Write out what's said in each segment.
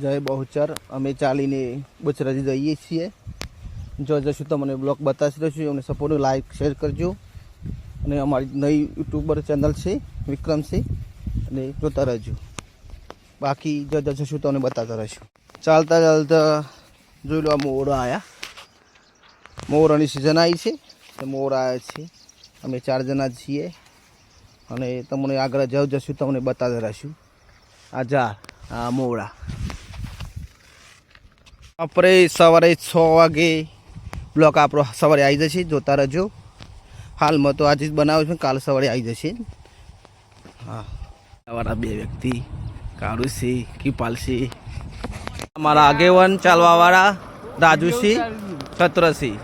જય બહુચર અમે ચાલીને બચરાજી જઈએ છીએ. જો જશું તમને બ્લોગ બતાવી દઈશું. અમને સપોર્ટ લાઈક શેર કરજો. અને અમારી નવી યુટ્યુબર ચેનલ છે વિક્રમસિંહ, અને જોતા રહેજો. બાકી જો જશું તમને બતાવતા રહીશું. ચાલતા ચાલતા જોઈ લો, આ મોરા આવ્યા. મોરાની સિઝન આવી છે તો મોર આવ્યા છે. અમે 4 જણા છીએ અને તમને આગળ જશું તમને બતાવતા રહીશું. આ ઝાડ, આ મોરા આપણે સવારે 6 વાગે બ્લોક આપણો સવારે આવી જશે. જોતા રહેજો. હાલમાં તો આજે જ બનાવ્યો છે, કાલ સવારે આવી જશે. હા, અમારા 2 વ્યક્તિ કારુસિંહ, કૃપાલસિંહ, અમારા આગેવાન ચાલવાવાળા રાજુસિંહ, છત્રસિંહ.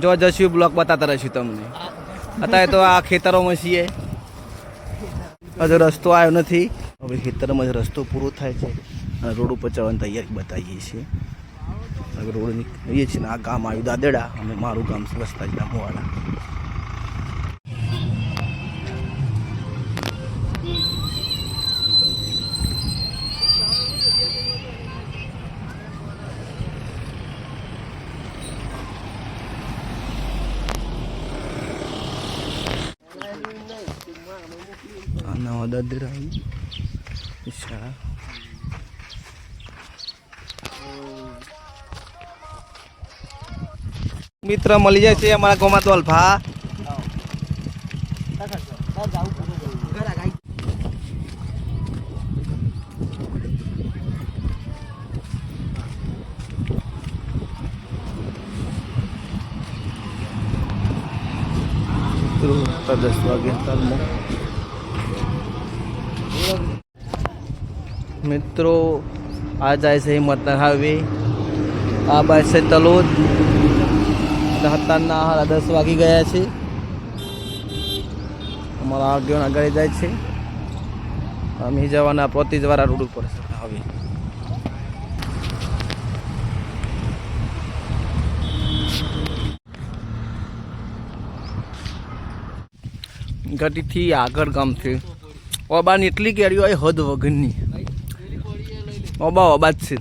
જો જશું બ્લોક બતાતા રહીશું તમને. અત્યારે તો આ ખેતરોમાં છીએ, હજુ રસ્તો આવ્યો નથી. હવે ખેતરમાં જ રસ્તો પૂરો થાય છે અને રોડ ઉપર જવાની તૈયારી બતાવીએ છીએ. હવે રોડ નીકળીએ છીએ ને આ ગામ આવ્યું દાદેડા, અને મારું ગામ રસ્તા મોવાડા. નવા દાદેડા આવી મિત્ર મળી જાય છે અમારા ગામમાં. તો અલ્ફા મિત્રો 10 વાગે હાલમાં મિત્રો આ જાય છે હિંમતનગર હાઈવે. આ બાજુ છે તલોદ. અત્યારના 10 વાગી ગયા છે. અમારા આગળ આગળ જાય છે. અમે જવાના પ્રતિજવાળા રોડ ઉપર હવે. ગઢીથી આગળ ગામ છે. ઓબાની એટલી કેરીઓ હોય હદ વગરની. ઓબા જ છે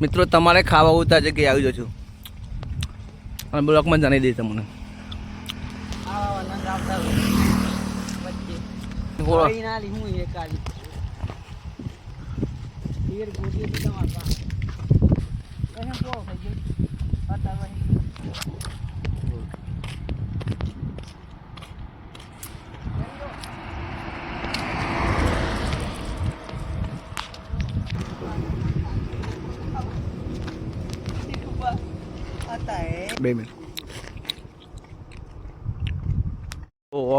મિત્રો. તમારે ખાવા ઉતા જગ્યાએ આવી જજો અને બ્લોકમાં જાણી દઈ તમને.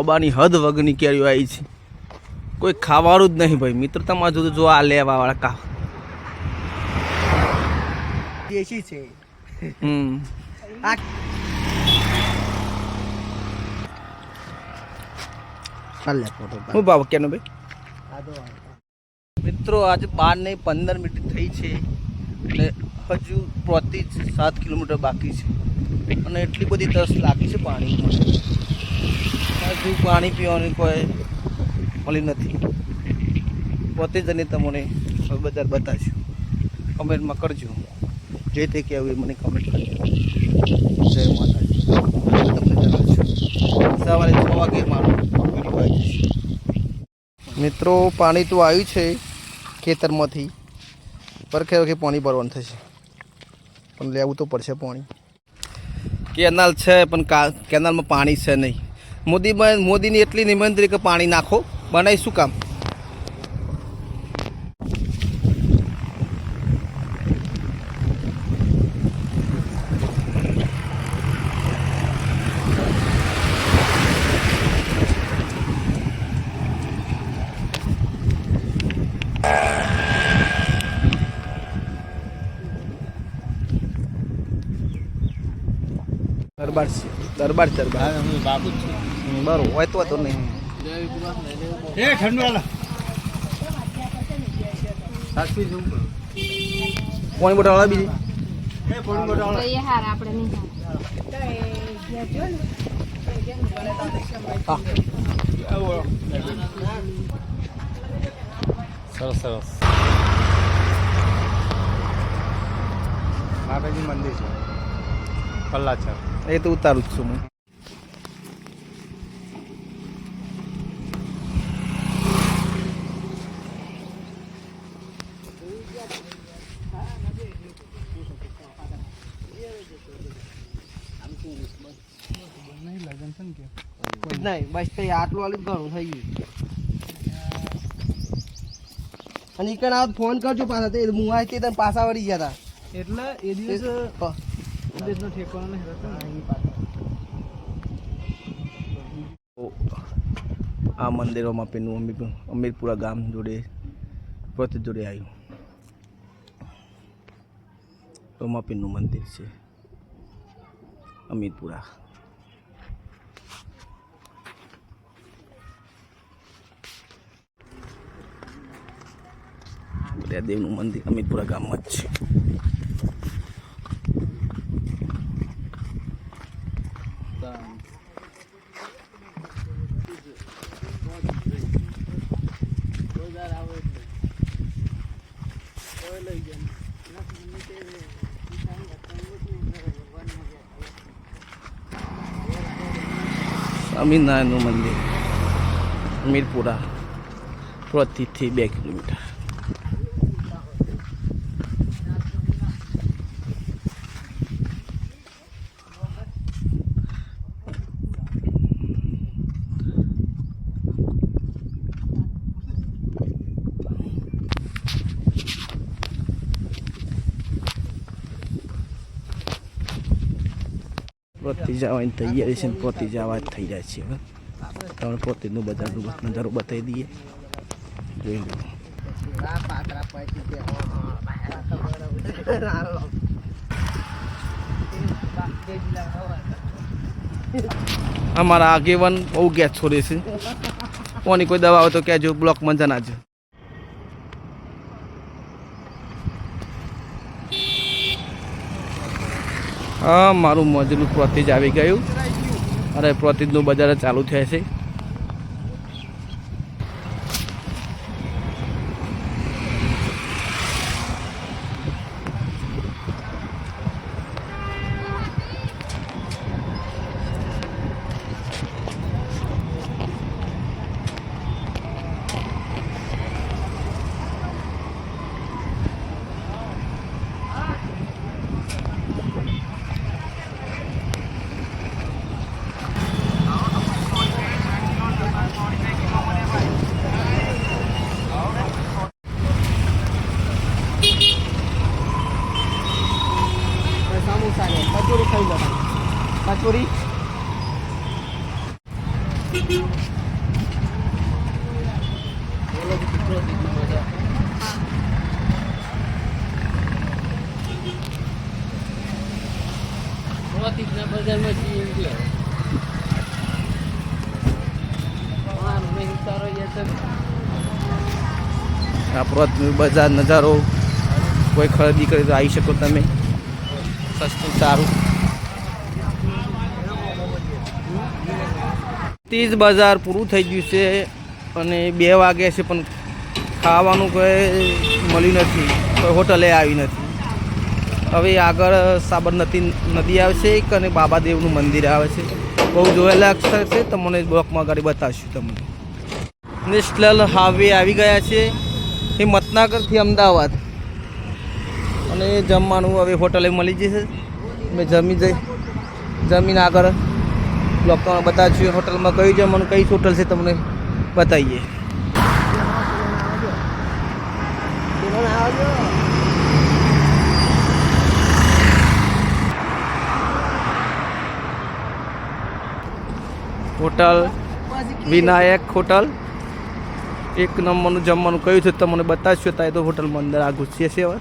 ઓબાની હદ વગરની કેરીઓ આવી છે. કોઈ ખાવાનું જ નહીં ભાઈ. મિત્ર તમારે જોતું જો આ લેવા વાળા કા દેશી છે. હું ભાવ કેનો ભાઈ મિત્રો? આજે 12 ને 15 મિનિટ થઈ છે અને હજુ પ્રતિ 7 કિલોમીટર બાકી છે. અને એટલી બધી તરસ લાગી છે પાણી. હજુ પાણી પીવાની કોઈ મળી નથી. પોતે જઈને તમને બજાર બતાવશું. કમેન્ટમાં કરજો. જે તે કહેવું એ મને કમેન્ટ કરજો. જય માતાજી. તમને જણાવશું સવારે 6 વાગે મારું વિડીયો આવી જશે. મિત્રો પાણી તો આવ્યું છે ખેતરમાંથી. પરખે વખે પાણી ભરવાનું થશે, પણ લેવું તો પડશે પાણી. કેનાલ છે પણ કેનાલમાં પાણી છે નહીં. મોદીની એટલી નિમંત્રી કે પાણી નાખો, બનાવી શું કામ? દરબાર બાબુ બરોબર હોય તો નહીં. કોની બોટલ વાળા બીજી સરસ સરસ. માતાજી મંદિર છે પલ્લાચર. એ તો ઉતારું જ છું હું. નહીં બસ તો આટલું આટલું ઘણું થઈ ગયું. અને ઈકણ આવ ફોન કરજો પાછા તે હું આવી તે તને પાછા વળી ગયા હતા એટલે એ દિવસ દેશનો ઠેકાણો નહીં રહેતો ને. આ મંદિરોમાં પેલું અમીરપુરા ગામ જોડે પોતે જોડે આવ્યું. રોમાપીરનું મંદિર છે અમીરપુરા. દેવનું મંદિર અમીરપુરા ગામમાં જ છે. સ્વામિનારાયણનું મંદિર અમીરપુરા પ્રતિથી 2 કિલોમીટર. પોતી જવાની તૈયારી છે ને પોતી જવા જ થઈ જાય છે. હવે તમને પોતીનું બજારનું નજારો બતાવી દઈએ, જોઈ લો. અમારા આગેવાન બહુ ગેસ છોડે છે. કોની કોઈ દવા હોય તો કહેજો, બ્લોકમાં જણાવજો. હા, મારું મજનું પ્રોતિજ આવી ગયું. અરે પ્રોતિજનું બજાર ચાલુ થયા છે. કચોરી ખાઈ લો. કચોરી બજારમાં આપણો બજાર નજારો કોઈ ખરીદી કરી તો આવી શકો તમે. સસ્તું સારું. ત્રીજ બજાર પૂરું થઈ ગયું છે અને 2 વાગ્યા છે પણ ખાવાનું કોઈ મળ્યું નથી, કોઈ હોટલે આવી નથી. હવે આગળ સાબરમતી નદી આવે છે અને બાબાદેવનું મંદિર આવે છે. બહુ જોયેલા અક્ષર છે, તમને બ્લોકમાં આગળ બતાવશું. તમને નેશનલ હાઈવે આવી ગયા છે હિંમતનગરથી અમદાવાદ. અને જમવાનું હવે હોટલે મળી જશે. મેં જમીન આગળ બ્લોકમાં બતાવીશું હોટલમાં કયું જમવાનું, કઈ હોટલ છે તમને બતાવીએ. Hotel Vinayak hotel. 1 નંબરનું જમવાનું કયું છે તમને બતાવીશું. ત્યાં તો હોટલમાં અંદર આ ઘૂસીએ છે. હવે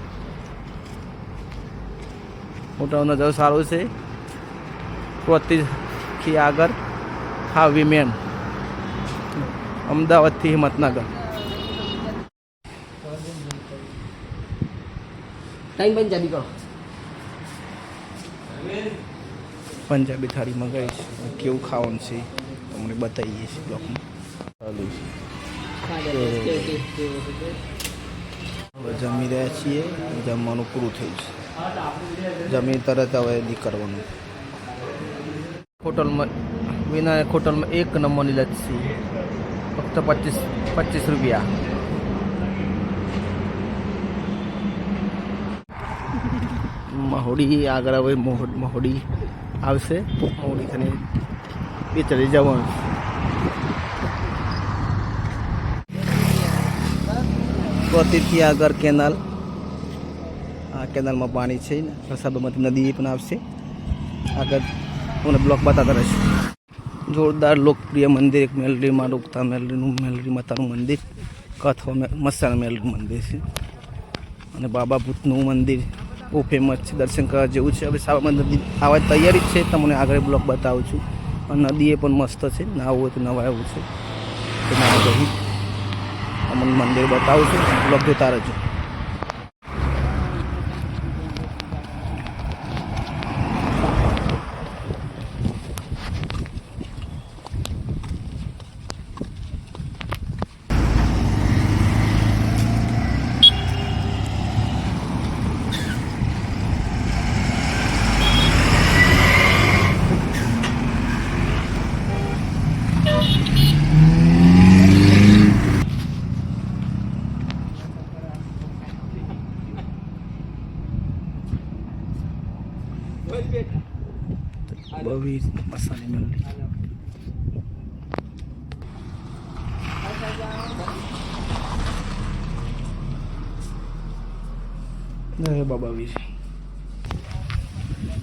હોટલનો નજારો સારો છે. પ્રોતિજથી આગળ હાઈવે મેન અમદાવાદથી હિંમતનગર. ટાઈમ પંજાબી કરો. પંજાબી થાળી મંગાવી છે. કેવું ખાવાનું છે તમને બતાવીએ છીએ બ્લોકમાં. ચાલુ છે. હવે જમી રહ્યા છીએ. જમવાનું પૂરું થયું છે. જમીન તરત હવે નીકળવાનું. હોટલમાં વિનાયક હોટલમાં 1 નંબરની લચ્છી ફક્ત 25 રૂપિયા. મહોડી આગળ હવે મહોડી આવશે. મહોડી થઈને એ ચડી જવાનું. પ્રતિથી આગળ કેનાલ. આ કેનાલમાં પાણી છે ને સાબરમતી નદી પણ આવશે. આગળ મને બ્લોક બતાતા રહેશે. જોરદાર લોકપ્રિય મંદિર એક મેલડીમાં રોકતા મેલડી માતાનું મંદિર, કથવા મસાલા મેલડીનું મંદિર છે અને બાબા ભૂતનું મંદિર બહુ ફેમસ છે. દર્શન કરવા જેવું છે. હવે સાબરમતી નદી આવા તૈયારી જ છે. તમને આગળ બ્લોક બતાવું છું. અને નદી એ પણ મસ્ત છે. નાવું હોય તો નવાયું છે. તો નાવા જઈ તમને મંદિર બતાવું છું. બ્લોક જોતા રહેજો. બવી મસાલી મેલડી. બાબા વીર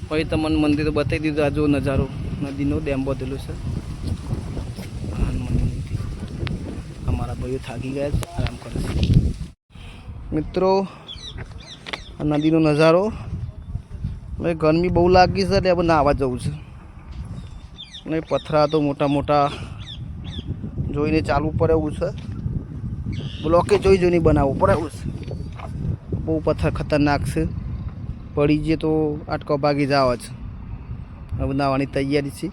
પછી તમને મંદિર બતાવી દીધું. આ જો નજારો નદીનો ડેમ બધેલો છે. અમારા ભાઈઓ થાકી ગયા છે, આરામ કરે છે. મિત્રો આ નદીનો નજારો. હવે ગરમી બહુ લાગી છે એટલે આપણે નાહવા જવું છે. અને પથરા તો મોટા મોટા જોઈને ચાલવું પડે એવું છે. બ્લોકે જોઈને બનાવવું પડે એવું છે. બહુ પથ્થર ખતરનાક છે. પડી જઈએ તો આટકો ભાગી જાવ છે. હવે નાહવાની તૈયારી છે.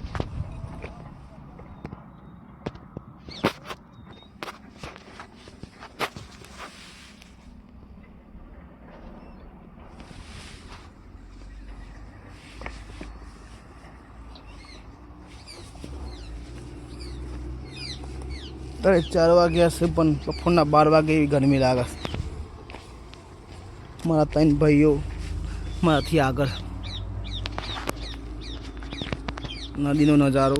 ત્યારે 4 વાગ્યા છે પણ બપોરના 12 વાગે એવી ગરમી લાગે છે. મારા 3 ભાઈઓ મારાથી આગળ નદીનો નજારો.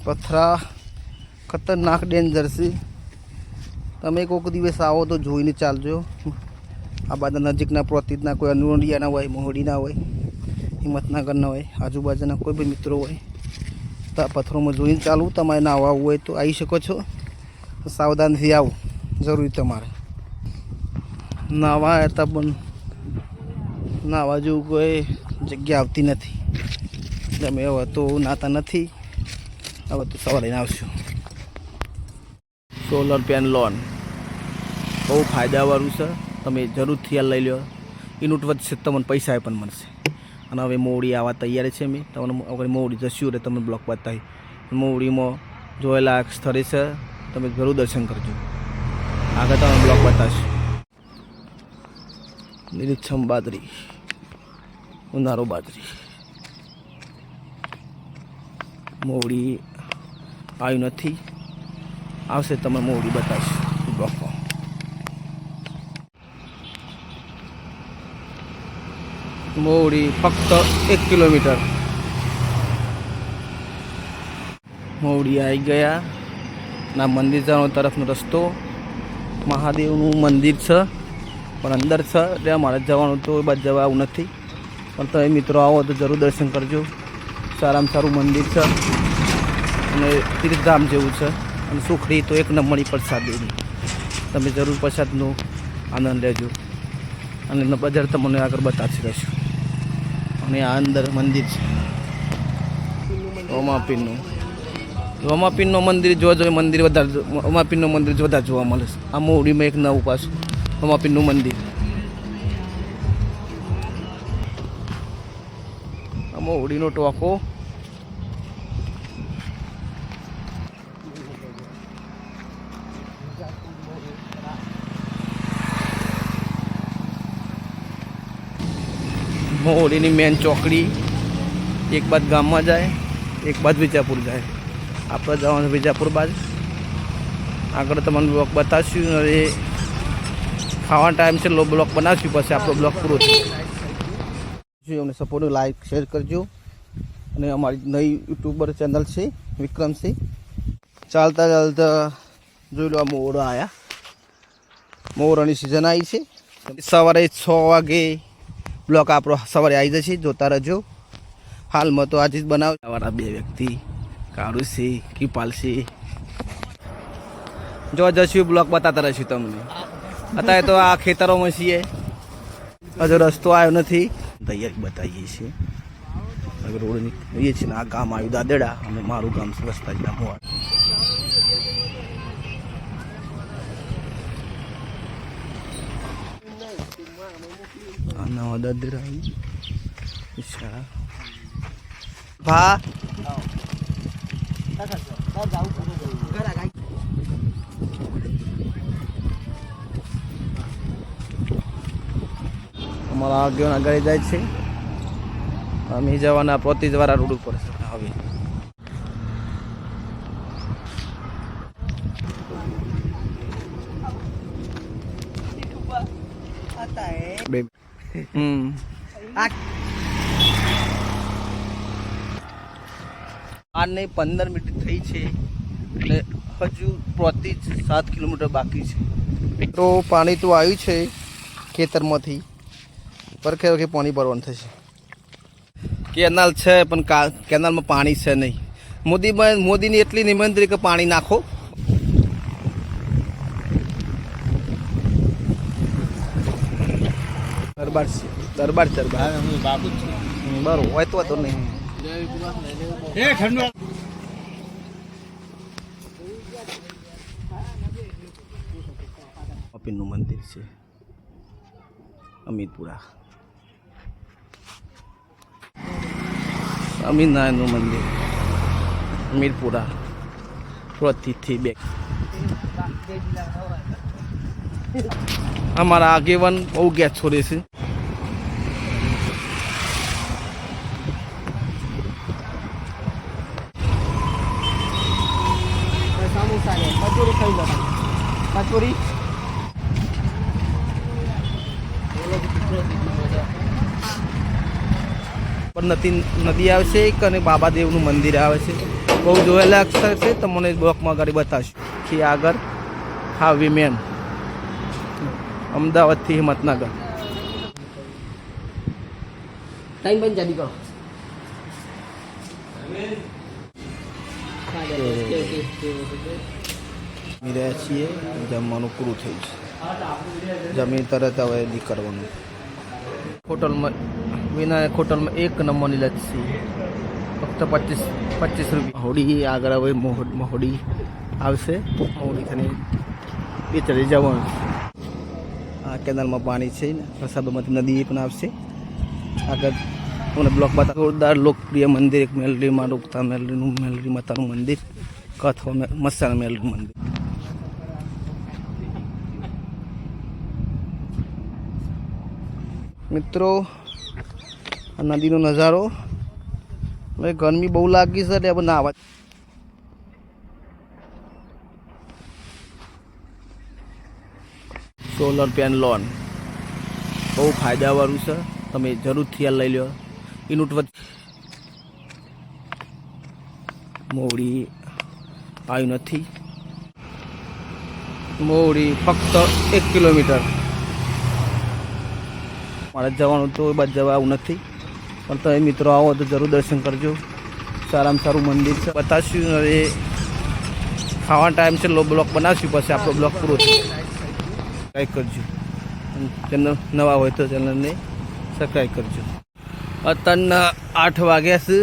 પથરા ખતરનાક ડેન્જર છે. તમે કોઈક દિવસ આવો તો જોઈને ચાલજો. આ બધા નજીકના પ્રોતિતના કોઈ અનુડિયાના હોય, મોહડીના હોય, હિંમતનગરના હોય, આજુબાજુના કોઈ બી મિત્રો હોય તો આ પથ્થરોમાં જોઈને ચાલવું. તમારે નાહવા આવવું હોય તો આવી શકો છો. સાવધાનથી આવો જરૂરી. તમારે નાહવા હતા પણ નાહવા જેવું કોઈ જગ્યા આવતી નથી. તમે હવે તો નાહતા નથી. હવે તો સવારે લઈને આવશું. સોલર પેનલોન બહુ ફાયદાવાળું છે. તમે જરૂરથી આ લઈ લો. યુનિટ વધશે તમને પૈસા પણ મળશે. અને હવે મોવડી આવા તૈયાર છે. મેં તમને અગર મોવડી જશું એટલે તમને બ્લોક બતાવી. મોવડીમાં જોયેલા સ્થળે છે. તમે જરૂર દર્શન કરજો. આગળ તમને બ્લોક બતાવશું. લીલીછમ બાજરી, ઉનાળો બાજરી. મોવડી આવ્યું નથી. આવશે તમે મોવડી બતાવશું બ્લોકમાં. મોવડી ફક્ત 1 કિલોમીટર. મોવડી આવી ગયા. ના મંદિર જવાનો તરફનો રસ્તો. મહાદેવનું મંદિર છે પણ અંદર છે એટલે અમારે જવાનું તો એ બાદ જવા આવું નથી. પણ તમે મિત્રો આવો તો જરૂર દર્શન કરજો. સારામાં સારું મંદિર છે અને તીર્થધામ જેવું છે. અને સુખડી તો 1 નંબરની પ્રસાદીની. તમે જરૂર પ્રસાદનો આનંદ લેજો. અને બજાર તમને આગળ બતાવતી રહેશું. અને આ અંદર મંદિર છે રોમાપીરનું મંદિર જોવા જોઈએ. મંદિર વધારે રોમાપીરનું મંદિર વધારે જોવા મળે છે. આ મોવડીમાં એક નવું પાછું રોમાપીરનું મંદિર. મોવડીનો ટોકો મોવડીની મેન ચોકડી એક બાદ ગામમાં જાય એક બાદ વિજાપુર જાય. આપણે જવાનું વિજાપુર બાજુ. આગળ તમને બ્લોક બતાવશું અને ખાવાનો ટાઈમ છે બ્લોક બનાવશું પછી આપણો બ્લોક પૂરો થશે. અમને સપોર્ટ લાઈક શેર કરજો અને અમારી નવી યુટ્યુબર ચેનલ છે વિક્રમસિંહ. ચાલતા ચાલતા જોઈ લો આ મોર આવ્યા. મોરની સિઝન આવી છે. સવારે 6 વાગે બ્લોક આપણો સવારે આવી જશે, જોતા રહેજો. હાલમાં તો આજે જ બનાવ અમારા 2 વ્યક્તિ કાળુસિંહ કૃપાલસિંહ જો જશું બ્લોક બતાતા રહીશું તમને. અત્યારે તો આ ખેતરોમાં છીએ, હજુ રસ્તો આવ્યો નથી, તૈયારી બતાવીએ છીએ. રોડ નીકળીએ છીએ ને આ ગામ આવ્યું દાદેડા અને મારું ગામ રસ્તા ગામ હોય. નવા દાદેડા આવ્યું ભા અમારા આગળ આગળ જાય છે. અમે જવાના પ્રતિજવાળા રોડ ઉપર હવે આને 15 મિનિટ થઈ છે અને હજુ પ્રતિ 7 કિલોમીટર બાકી છે. તો પાણી તો આવ્યું છે ખેતરમાંથી, પરખે વખે પાણી ભરવાનું થશે. કેનાલ છે પણ કેનાલમાં પાણી છે નહીં. મોદીની એટલી નિમંત્રી કે પાણી નાખો. દરબાર બરોબર હોય તો વાતો નહીં. અપીનનું મંદિર છે અમીરપુરા. સ્વામિનારાયણનું મંદિર અમીરપુરા પ્રતિથી 2. અમારા આગેવાન બહુ ગેસ છોડે છે. નદી આવશે અને બાબાદેવનું મંદિર આવે છે. બહુ જોયેલા અક્ષર છે, તમને બ્લોકમાં આગળ બતાવશું કે આગળ હાઈવે મેન અમદાવાદથી હિંમતનગર. ટાઈમ પણ જાડી કરો. રહ્યા છીએ, જમવાનું પૂરું થયું છે. જમીન તરત હવે નીકળવાનું. હોટલમાં વિનાયક હોટલમાં 1 નંબરની લચ્છી ફક્ત 25 રૂપિયા. હોડી આગળ હવે હોડી આવશે. હોડી થઈને એ ચડી જવાનું. આ કેનાલમાં પાણી છે ને પ્રસાદોમાંથી નદી પણ આવશે. આગળ મને બ્લોક બતા જોરદાર લોકપ્રિય મંદિર એક મેલડીમાં રોકતા મેલડી માતાનું મંદિર અથવા મસાલા મેલડી મંદિર. મિત્રો આ નદીનો નજારો. હવે ગરમી બહુ લાગી છે એટલે હવે નાવા. સોલર પેનલ ઓન બહુ ફાયદાવાળું છે, તમે જરૂરથી આ લઈ લો. યુનિટ મોવડી આવ્યું નથી. મોવડી ફક્ત 1 કિલોમીટર. મારે જવાનું તો એ બાદ જવા આવું નથી, પણ તમે મિત્રો આવો તો જરૂર દર્શન કરજો. સારામાં સારું મંદિર છે, બતાવશું. હવે ખાવાનો ટાઈમ છે બ્લોક બનાવશું પછી આપણો બ્લોક પૂરો થશે. સબસ્ક્રાઈબ કરજો. ચેનલ નવા હોય તો ચેનલને સબસ્ક્રાઈબ કરજો. અત્યારના 8 વાગ્યા છે.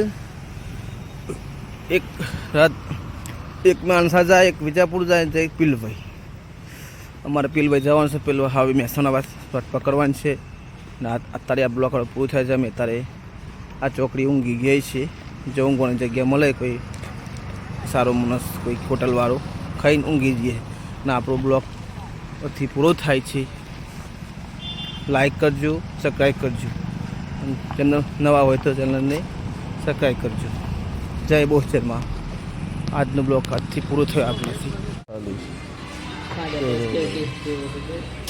એક માણસા જાય, એક વિજાપુર જાય, એક પીલભાઈ. અમારે પીલભાઈ જવાનું છે. પેલું હવે મહેસાણા વાત પકડવાનું છે. ને અત્યારે આ બ્લોક પૂરું થાય છે. અમે અત્યારે આ ચોકડી ઊંઘી ગઈ છે. જો ઊંઘવાની જગ્યા મળે કોઈ સારો માણસ કોઈ હોટલવાળો ખાઈને ઊંઘી જઈએ ને આપણો બ્લોગ થી પૂરો થાય છે. લાઈક કરજો, સબસ્ક્રાઈબ કરજો. ચેનલ નવા હોય તો ચેનલને સબસ્ક્રાઈબ કરજો. જય બોચરમાં. આજનો બ્લોગ આજથી પૂરો થયો આપણેથી. સાંજે